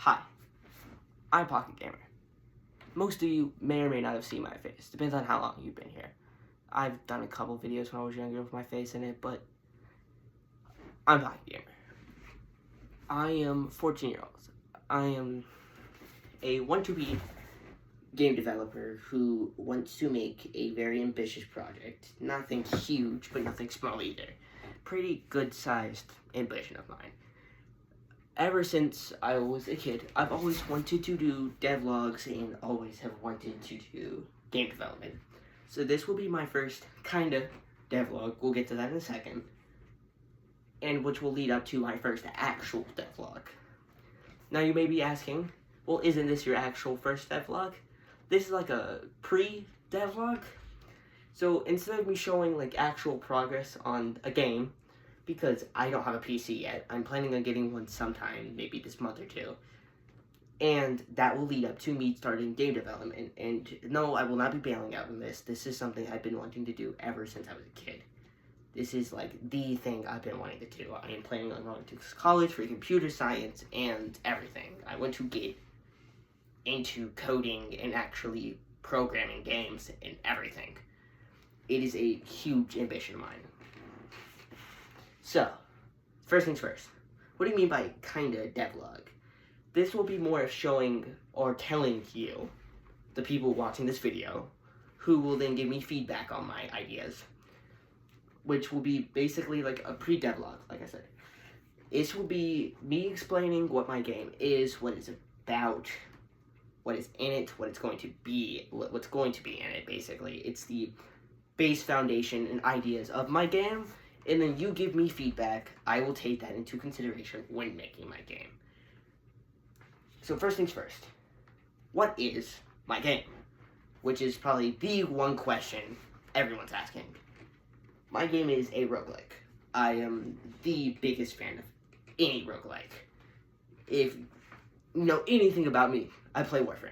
Hi, I'm Pocket Gamer. Most of you may or may not have seen my face. Depends on how long you've been here. I've done a couple videos when I was younger with my face in it, but I'm Pocket Gamer. I am 14 years old. I am a want-to-be game developer who wants to make a very ambitious project. Nothing huge, but nothing small either. Pretty good-sized ambition of mine. Ever since I was a kid, I've always wanted to do devlogs and always have wanted to do game development. So this will be my first kind of devlog. We'll get to that in a second. And which will lead up to my first actual devlog. Now you may be asking, well, isn't this your actual first devlog? This is like a pre-devlog. So instead of me showing like actual progress on a game, because I don't have a PC yet. I'm planning on getting one sometime, maybe this month or two. And that will lead up to me starting game development. And no, I will not be bailing out on this. This is something I've been wanting to do ever since I was a kid. This is like the thing I've been wanting to do. I am planning on going to college for computer science and everything. I want to get into coding and actually programming games and everything. It is a huge ambition of mine. So, first things first, what do you mean by kinda devlog? This will be more of showing or telling you, the people watching this video, who will then give me feedback on my ideas, which will be basically like a pre-devlog, like I said. This will be me explaining what my game is, what it's about, what is in it, what it's going to be, what's going to be in it, basically. It's the base foundation and ideas of my game, and then you give me feedback. I will take that into consideration when making my game. So first things first, what is my game? Which is probably the one question everyone's asking. My game is a roguelike. I am the biggest fan of any roguelike. If you know anything about me, I play Warframe.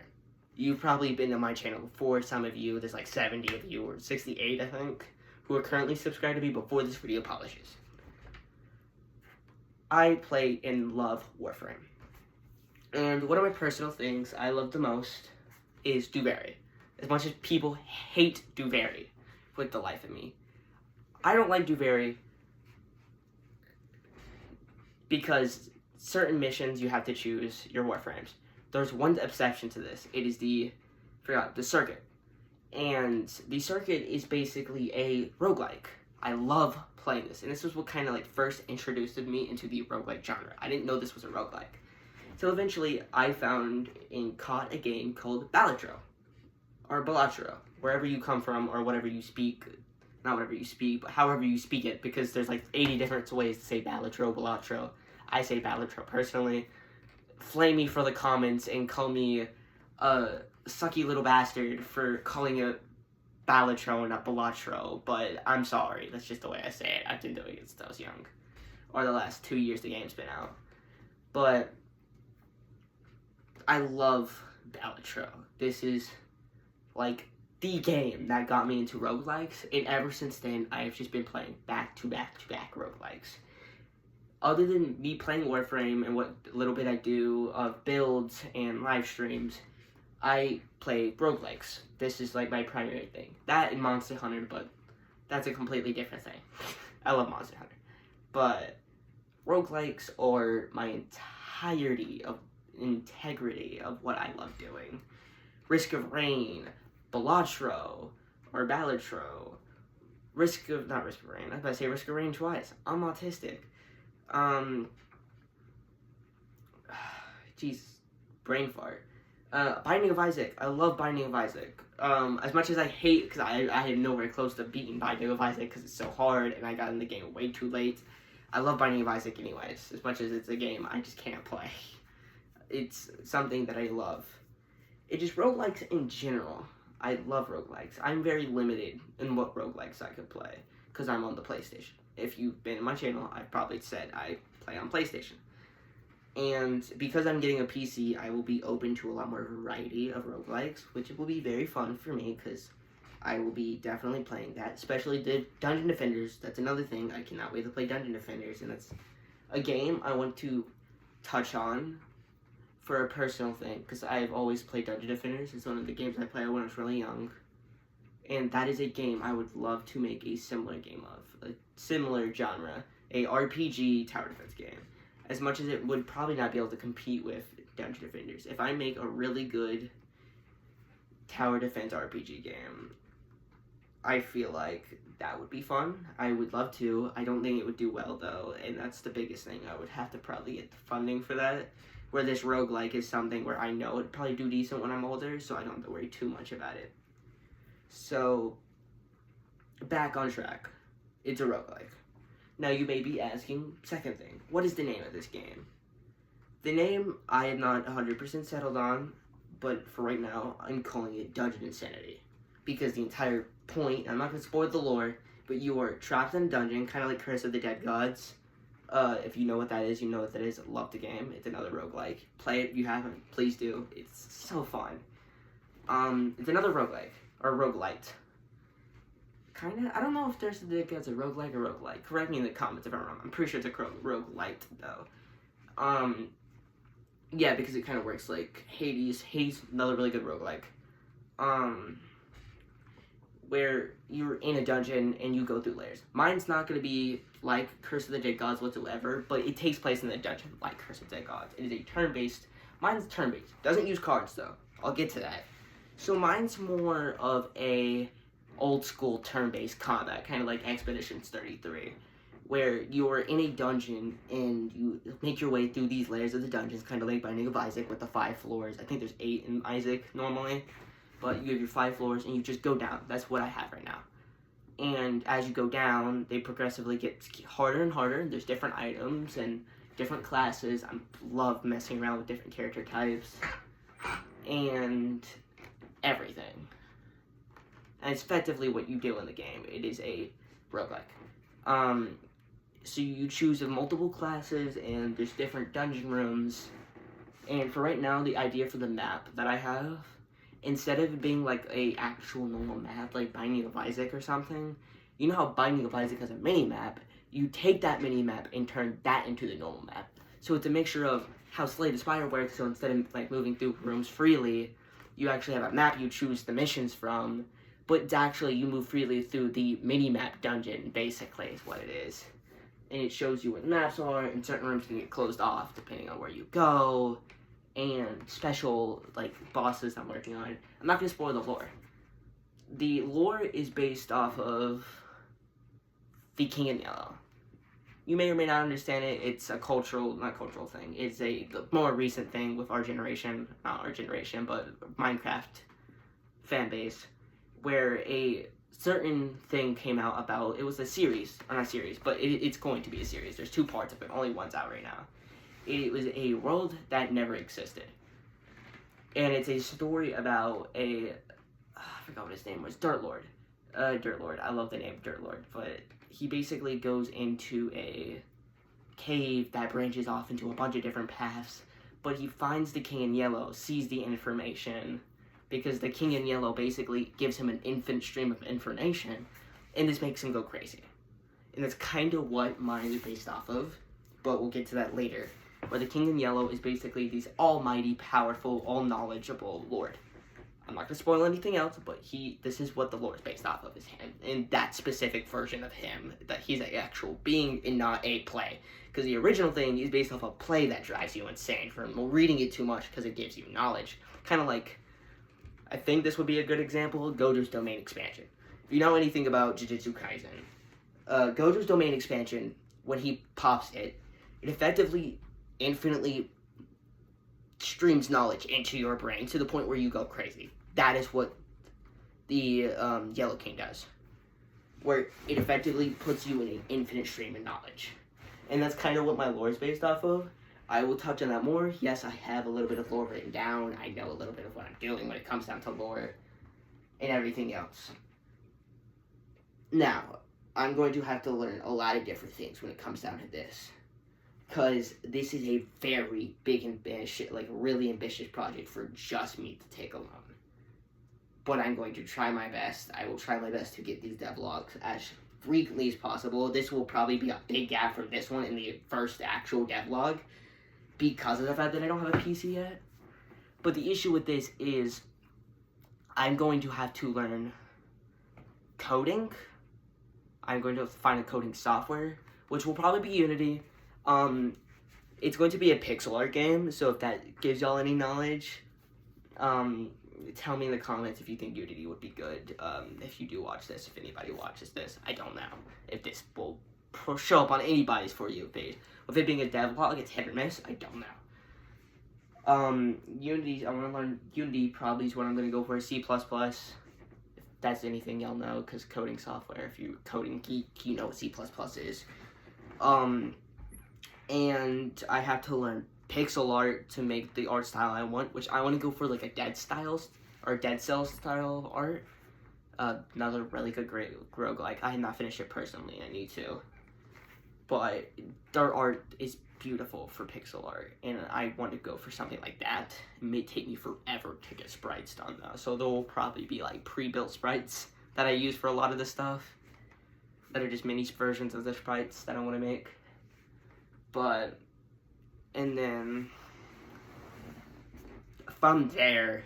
You've probably been to my channel before. Some of you, there's like 70 of you, or 68 I think, who are currently subscribed to me before this video publishes. I play and love Warframe. And one of my personal things I love the most is Duvary. As much as people hate Duvary with the life of me, I don't like Duvary because certain missions you have to choose your Warframes. There's one exception to this. It is the circuit. And the circuit is basically a roguelike. I love playing this. And this was what kind of like first introduced me into the roguelike genre. I didn't know this was a roguelike. So eventually I found and caught a game called Balatro. Or Balatro. Wherever you come from or whatever you speak. Not whatever you speak, but however you speak it. Because there's like 80 different ways to say Balatro, Balatro. I say Balatro personally. Flame me for the comments and call me a sucky little bastard for calling it Balatro and not Balatro, but I'm sorry, that's just the way I say it. I've been doing it since I was young, or the last 2 years the game's been out. But I love Balatro. This is like the game that got me into roguelikes, and ever since then I've just been playing back to back to back roguelikes. Other than me playing Warframe and what little bit I do of builds and live streams, I play roguelikes. This is like my primary thing. That and Monster Hunter, but that's a completely different thing. I love Monster Hunter. But roguelikes are my integrity of what I love doing. Risk of Rain, Balatro, or Balatro. Not Risk of Rain. I was about to say Risk of Rain twice. I'm autistic. Jeez, brain fart. Binding of Isaac. I love Binding of Isaac. As much as I hate, because I had nowhere close to beating Binding of Isaac because it's so hard and I got in the game way too late. I love Binding of Isaac anyways. As much as it's a game I just can't play. It's something that I love. It just roguelikes in general. I love roguelikes. I'm very limited in what roguelikes I could play because I'm on the PlayStation. If you've been in my channel, I've probably said I play on PlayStation. And because I'm getting a PC, I will be open to a lot more variety of roguelikes, which will be very fun for me because I will be definitely playing that, especially the Dungeon Defenders. That's another thing. I cannot wait to play Dungeon Defenders, and that's a game I want to touch on for a personal thing, because I've always played Dungeon Defenders. It's one of the games I played when I was really young. And that is a game I would love to make a similar game of. A similar genre. A RPG tower defense game. As much as it would probably not be able to compete with Dungeon Defenders. If I make a really good tower defense RPG game, I feel like that would be fun. I would love to. I don't think it would do well, though, and that's the biggest thing. I would have to probably get the funding for that, where this roguelike is something where I know it'd probably do decent when I'm older, so I don't have to worry too much about it. So, back on track. It's a roguelike. Now, you may be asking, second thing, what is the name of this game? The name I am not 100% settled on, but for right now, I'm calling it Dungeon Insanity. Because the entire point, I'm not going to spoil the lore, but you are trapped in a dungeon, kind of like Curse of the Dead Gods. If you know what that is, you know what that is. Love the game. It's another roguelike. Play it if you haven't. Please do. It's so fun. It's another roguelike, or roguelite. Kinda, I don't know if Curse of the Dead Gods a roguelike or roguelite. Correct me in the comments if I'm wrong. I'm pretty sure it's a roguelite, though. Yeah, because it kind of works like Hades. Hades, another really good roguelike. Where you're in a dungeon and you go through layers. Mine's not going to be like Curse of the Dead Gods whatsoever, but it takes place in the dungeon like Curse of the Dead Gods. It is a turn-based. Mine's turn-based. Doesn't use cards, though. I'll get to that. So mine's more of a old-school turn-based combat, kind of like Expeditions 33, where you're in a dungeon and you make your way through these layers of the dungeons, kind of like Binding of Isaac with the 5 floors. I think there's 8 in Isaac normally. But you have your 5 floors, and you just go down. That's what I have right now. And as you go down, they progressively get harder and harder. There's different items and different classes. I love messing around with different character types. And everything. And it's effectively what you do in the game. It is a roguelike. So you choose multiple classes, and there's different dungeon rooms. And for right now, the idea for the map that I have, instead of it being like a actual normal map, like Binding of Isaac or something, you know how Binding of Isaac has a mini-map? You take that mini-map and turn that into the normal map. So it's a mixture of how Slay the Spire works, so instead of like moving through rooms freely, you actually have a map you choose the missions from, but it's actually you move freely through the mini-map dungeon, basically, is what it is. And it shows you where the maps are, and certain rooms can get closed off depending on where you go, and special, like, bosses I'm working on. I'm not going to spoil the lore. The lore is based off of the King in Yellow. You may or may not understand it. It's a not cultural thing. It's a more recent thing with our generation, not our generation, but Minecraft fan base, where a certain thing came out about, it was a series, or not a series, but it's going to be a series. There's 2 parts of it. Only one's out right now. It was a world that never existed. And it's a story about I forgot what his name was, Dirt Lord. Dirt Lord. I love the name Dirt Lord. But he basically goes into a cave that branches off into a bunch of different paths. But he finds the King in Yellow, sees the information, because the King in Yellow basically gives him an infinite stream of information. And this makes him go crazy. And that's kind of what mine is based off of. But we'll get to that later. Where the King in Yellow is basically this almighty, powerful, all-knowledgeable lord. I'm not going to spoil anything else, but this is what the lore is based off of, is him. And that specific version of him, that he's an actual being and not a play. Because the original thing is based off a play that drives you insane from reading it too much because it gives you knowledge. Kind of like, I think this would be a good example, Gojo's Domain Expansion. If you know anything about Jujutsu Kaisen, Gojo's Domain Expansion, when he pops it, it effectively infinitely streams knowledge into your brain to the point where you go crazy. That is what the Yellow King does. Where it effectively puts you in an infinite stream of knowledge. And that's kind of what my lore is based off of. I will touch on that more. Yes, I have a little bit of lore written down. I know a little bit of what I'm doing when it comes down to lore and everything else. Now, I'm going to have to learn a lot of different things when it comes down to this. Because this is a very big, ambitious, like really ambitious project for just me to take alone. But I'm going to try my best. I will try my best to get these devlogs as frequently as possible. This will probably be a big gap from this one in the first actual devlog. because of the fact that I don't have a PC yet. But the issue with this is I'm going to have to learn coding. I'm going to find a coding software, which will probably be Unity. It's going to be a pixel art game, so if that gives y'all any knowledge, tell me in the comments if you think Unity would be good. If you do watch this, if anybody watches this, I don't know if this will show up on anybody's For You page. With it being a devlog, it's hit or miss. I don't know. Unity, I want to learn Unity. Probably is what I'm going to go for. C++. If that's anything y'all know, because coding software. If you're coding geek, you know what C++ is. And I have to learn pixel art to make the art style I want, which I want to go for like a Dead Cells style of art. Another really good roguelike. I have not finished it personally. I need to. But their art is beautiful for pixel art, and I want to go for something like that. It may take me forever to get sprites done though, so there will probably be like pre-built sprites that I use for a lot of the stuff that are just mini versions of the sprites that I want to make. But, and then from there,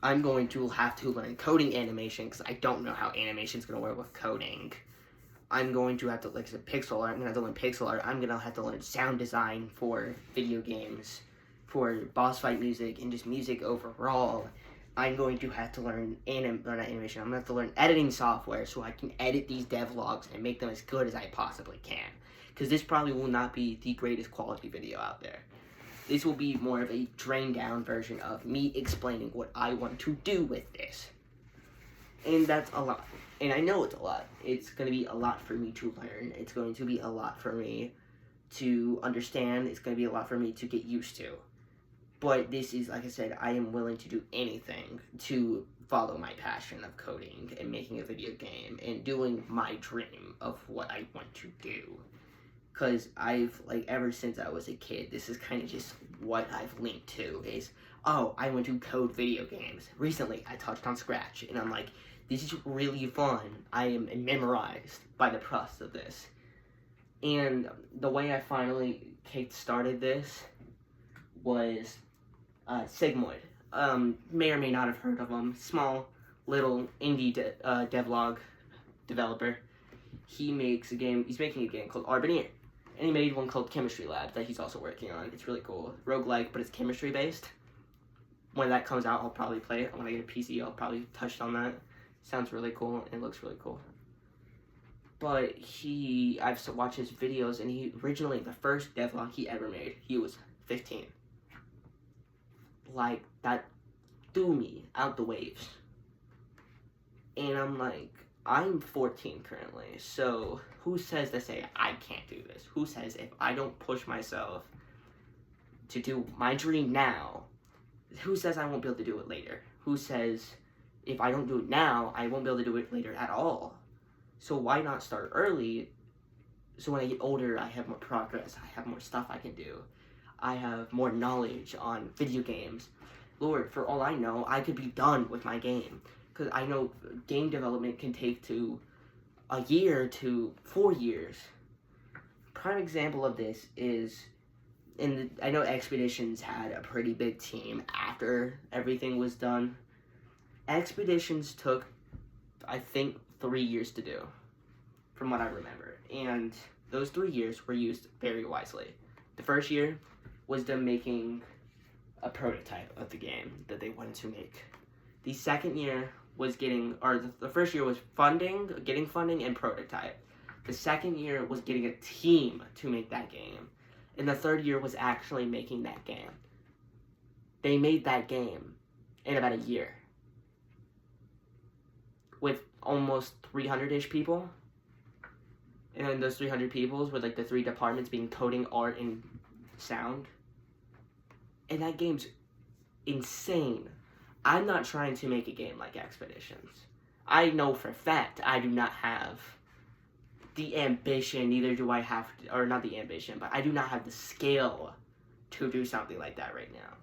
I'm going to have to learn coding animation, because I don't know how animation is going to work with coding. I'm going to have to, like I said, pixel art. I'm going to have to learn pixel art. I'm going to have to learn sound design for video games, for boss fight music, and just music overall. I'm going to have to learn not animation. I'm going to have to learn editing software so I can edit these devlogs and make them as good as I possibly can. Because this probably will not be the greatest quality video out there. This will be more of a drained down version of me explaining what I want to do with this. And that's a lot. And I know it's a lot. It's going to be a lot for me to learn. It's going to be a lot for me to understand. It's going to be a lot for me to get used to. But this is, like I said, I am willing to do anything to follow my passion of coding and making a video game and doing my dream of what I want to do. Because I've, like, ever since I was a kid, this is kind of just what I've linked to is, oh, I want to code video games. Recently, I touched on Scratch, and I'm like, this is really fun. I am memorized by the process of this. And the way I finally kick-started this was Sigmoid. May or may not have heard of him. Small, little indie devlog developer. He makes a game, he's making a game called Arbineer. And he made one called Chemistry Lab that he's also working on. It's really cool. Roguelike, but it's chemistry based. When that comes out, I'll probably play it. When I get a PC, I'll probably touch on that. Sounds really cool, and it looks really cool. But I've watched his videos, and he originally, the first devlog he ever made, he was 15. Like, that threw me out the waves. And I'm like, I'm 14 currently, so who says to say I can't do this? Who says if I don't push myself to do my dream now, who says I won't be able to do it later? Who says if I don't do it now, I won't be able to do it later at all? So why not start early, so when I get older, I have more progress, I have more stuff I can do, I have more knowledge on video games. Lord, for all I know, I could be done with my game. Because I know game development can take to a year to 4 years. Prime example of this is, I know Expeditions had a pretty big team after everything was done. Expeditions took, I think, 3 years to do, from what I remember. And those 3 years were used very wisely. The first year was them making a prototype of the game that they wanted to make. The second year was the first year was getting funding and prototype. The second year was getting a team to make that game. And the third year was actually making that game. They made that game in about a year. With almost 300-ish people. And then those 300 people were like the 3 departments being coding, art, and sound. And that game's insane. I'm not trying to make a game like Expeditions. I know for a fact I do not have the ambition, neither do I have, or not the ambition, but I do not have the skill to do something like that right now.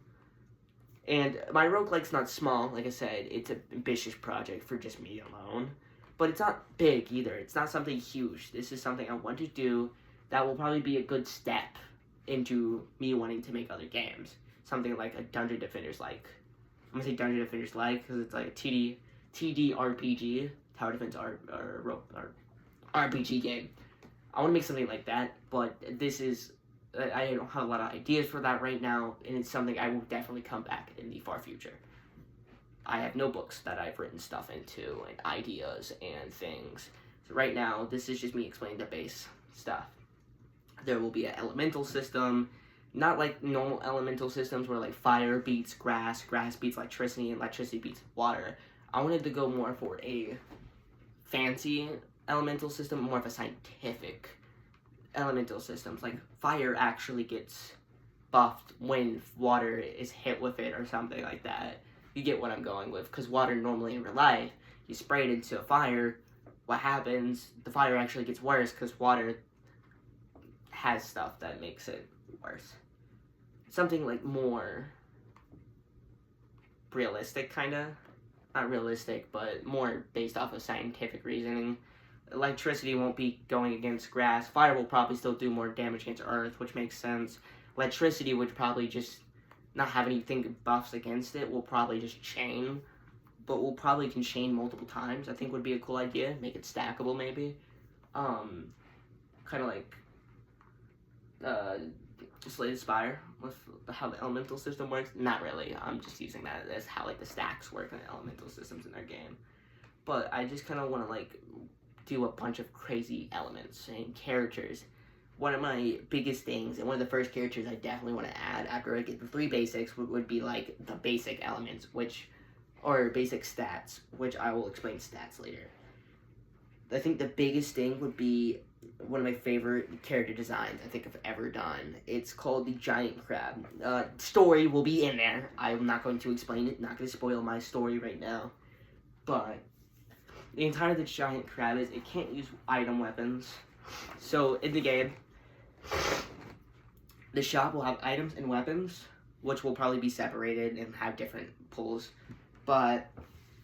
And my roguelike's not small, like I said, it's an ambitious project for just me alone. But it's not big either, it's not something huge. This is something I want to do that will probably be a good step into me wanting to make other games. Something like a Dungeon Defenders like. I'm gonna say Dungeon Defenders like because it's like a TD RPG, Tower Defense RPG game. I want to make something like that, but this is, I don't have a lot of ideas for that right now, and it's something I will definitely come back in the far future. I have notebooks that I've written stuff into, and ideas and things. So right now, this is just me explaining the base stuff. There will be an elemental system, not like normal elemental systems where like fire beats grass, grass beats electricity, and electricity beats water. I wanted to go more for a fancy elemental system, more of a scientific elemental systems. Like fire actually gets buffed when water is hit with it or something like that. You get what I'm going with, because water normally in real life, you spray it into a fire, what happens, the fire actually gets worse because water has stuff that makes it worse. Something like more realistic, kind of. Not realistic, but more based off of scientific reasoning. Electricity won't be going against grass. Fire will probably still do more damage against earth, which makes sense. Electricity would probably just not have anything buffs against it. Will probably just chain, but we'll probably can chain multiple times. I think would be a cool idea. Make it stackable, maybe. Kind of like Slay Spire with how the elemental system works. Not really. I'm just using that as how like the stacks work in the elemental systems in their game. But I just kind of want to like do a bunch of crazy elements and characters. One of my biggest things, and one of the first characters I definitely want to add after I get the 3 basics would be like the basic elements, or basic stats, which I will explain stats later. I think the biggest thing would be one of my favorite character designs I think I've ever done. It's called the Giant Crab. Story will be in there. I'm not going to explain it, not going to spoil my story right now. But the entire of the Giant Crab is it can't use item weapons. So in the game, the shop will have items and weapons, which will probably be separated and have different pulls. But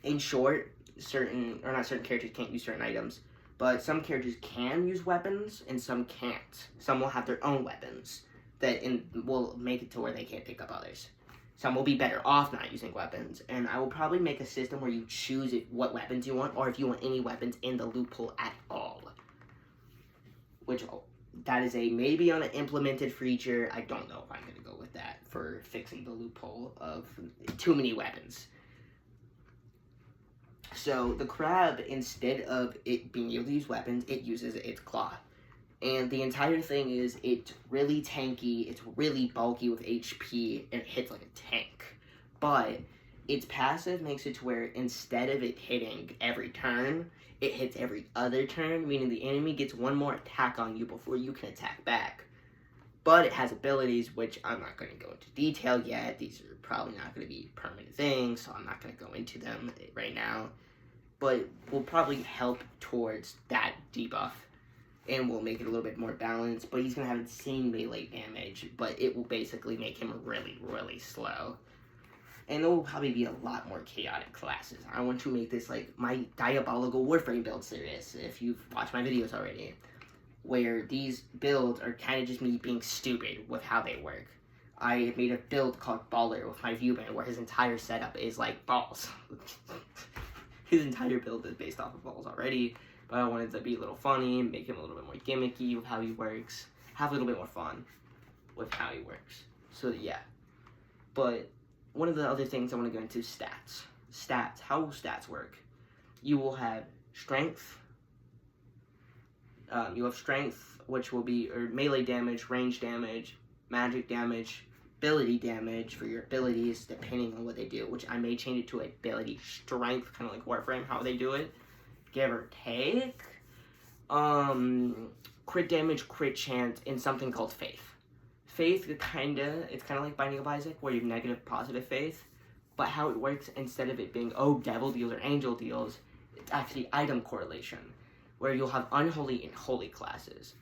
in short, certain characters can't use certain items. But some characters can use weapons, and some can't. Some will have their own weapons that will make it to where they can't pick up others. Some will be better off not using weapons, and I will probably make a system where you choose what weapons you want, or if you want any weapons in the loophole at all. Which, that is a maybe on an implemented feature. I don't know if I'm going to go with that for fixing the loophole of too many weapons. So the crab, instead of it being able to use weapons, it uses its claw. And the entire thing is, it's really tanky, it's really bulky with HP, and it hits like a tank. But its passive makes it to where instead of it hitting every turn, it hits every other turn, meaning the enemy gets one more attack on you before you can attack back. But it has abilities, which I'm not going to go into detail yet. These are probably not going to be permanent things, so I'm not going to go into them right now. But will probably help towards that debuff, and will make it a little bit more balanced. But he's going to have insane melee damage, but it will basically make him really, really slow. And there will probably be a lot more chaotic classes. I want to make this like my Diabolical Warframe build series, if you've watched my videos already, where these builds are kind of just me being stupid with how they work. I made a build called Baller with my viewband, where his entire setup is like balls. His entire build is based off of balls already, but I wanted to be a little funny, make him a little bit more gimmicky with how he works, have a little bit more fun with how he works. So yeah, but one of the other things I want to go into is stats. Stats, how will stats work? You will have strength. You have strength, which will be melee damage, range damage, magic damage, ability damage for your abilities, depending on what they do, which I may change it to ability strength, kind of like Warframe, how they do it, give or take. Crit damage, crit chance, and something called faith. Faith, it's kind of like Binding of Isaac, where you have negative, positive faith, but how it works, instead of it being, oh, devil deals or angel deals, it's actually item correlation, where you'll have unholy and holy classes.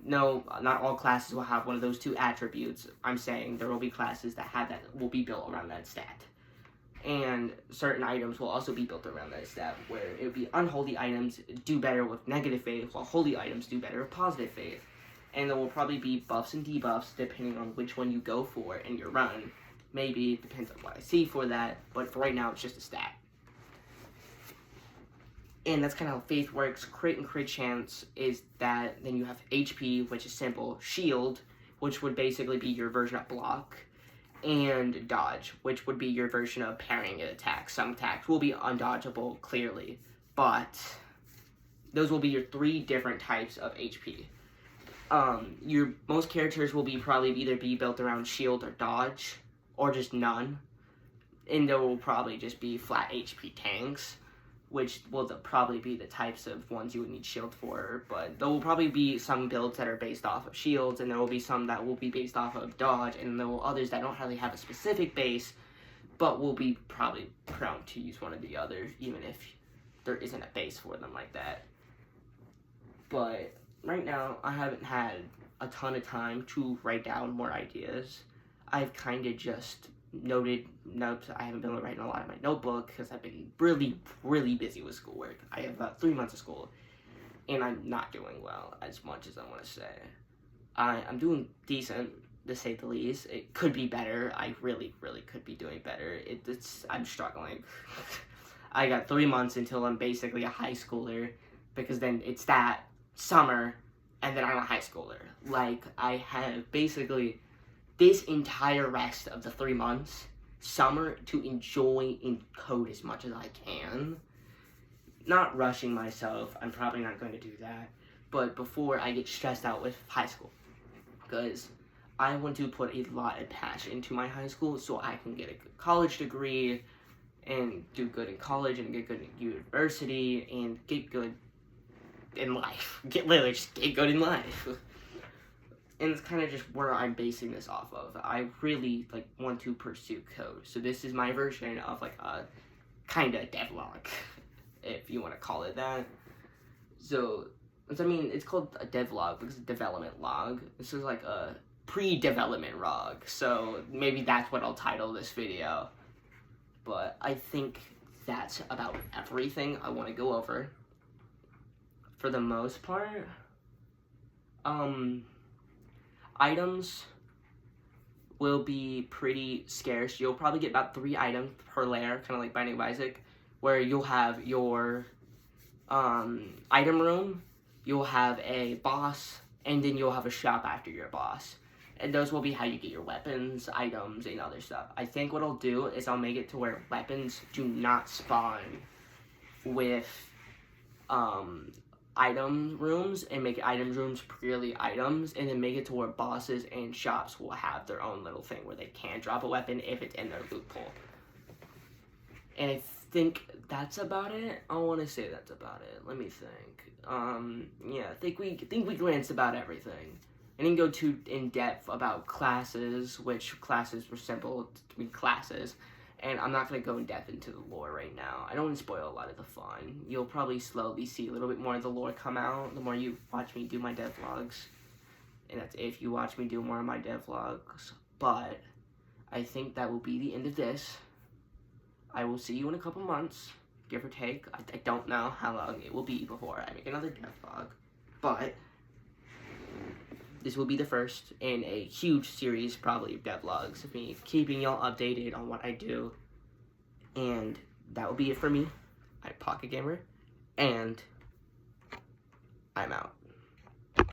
No, not all classes will have one of those two attributes. I'm saying there will be classes that have that, will be built around that stat. And certain items will also be built around that stat, where it would be unholy items do better with negative faith, while holy items do better with positive faith. and there will probably be buffs and debuffs depending on which one you go for in your run. Maybe it depends on what I see for that, but for right now it's just a stat. And that's kind of how Faith works. Crit and crit chance is that. Then you have HP, which is simple. Shield, which would basically be your version of block. And dodge, which would be your version of parrying an attack. Some attacks will be undodgeable, clearly. But those will be your 3 different types of HP. Your most characters will probably either be built around shield or dodge, or just none. And there will probably just be flat HP tanks, which will probably be the types of ones you would need shield for, but there will probably be some builds that are based off of shields, and there will be some that will be based off of dodge, and there will others that don't really have a specific base, but will be probably prone to use one or the other, even if there isn't a base for them like that. But right now, I haven't had a ton of time to write down more ideas. I've kind of just noted notes. I haven't been writing a lot in my notebook because I've been really busy with schoolwork. I have about 3 months of school, and I'm not doing well as much as I want to say. I'm doing decent, to say the least. It could be better. I really could be doing better. I'm struggling. I got 3 months until I'm basically a high schooler, because then it's that summer, and then I'm a high schooler. Like, I have basically this entire rest of the 3 months, summer, to enjoy and code as much as I can. Not rushing myself, I'm probably not going to do that, but before I get stressed out with high school. Because I want to put a lot of passion into my high school so I can get a good college degree, and do good in college, and get good in university, and get good in life. Literally just get good in life. And it's kind of just where I'm basing this off of. I really, want to pursue code. So this is my version of, a kind of devlog, if you want to call it that. So, I mean, it's called a devlog because it's a development log. This is like a pre-development log. So maybe that's what I'll title this video. But I think that's about everything I want to go over. For the most part, items will be pretty scarce. You'll probably get about 3 items per layer, kind of like Binding of Isaac, where you'll have your item room, you'll have a boss, and then you'll have a shop after your boss. And those will be how you get your weapons, items, and other stuff. I think what I'll do is I'll make it to where weapons do not spawn with item rooms, and make item rooms purely items, and then make it to where bosses and shops will have their own little thing where they can drop a weapon if it's in their loot pool. And I think that's about it. I want to say that's about it. Let me think. Yeah, I think we glanced about everything. I didn't go too in depth about classes, which classes were simple to be classes. And I'm not going to go in depth into the lore right now. I don't want to spoil a lot of the fun. You'll probably slowly see a little bit more of the lore come out the more you watch me do my devlogs. And that's if you watch me do more of my devlogs. But I think that will be the end of this. I will see you in a couple months, give or take. I don't know how long it will be before I make another devlog. But this will be the first in a huge series, probably, of devlogs of me keeping y'all updated on what I do. And that will be it for me. I'm Pocket Gamer, and I'm out.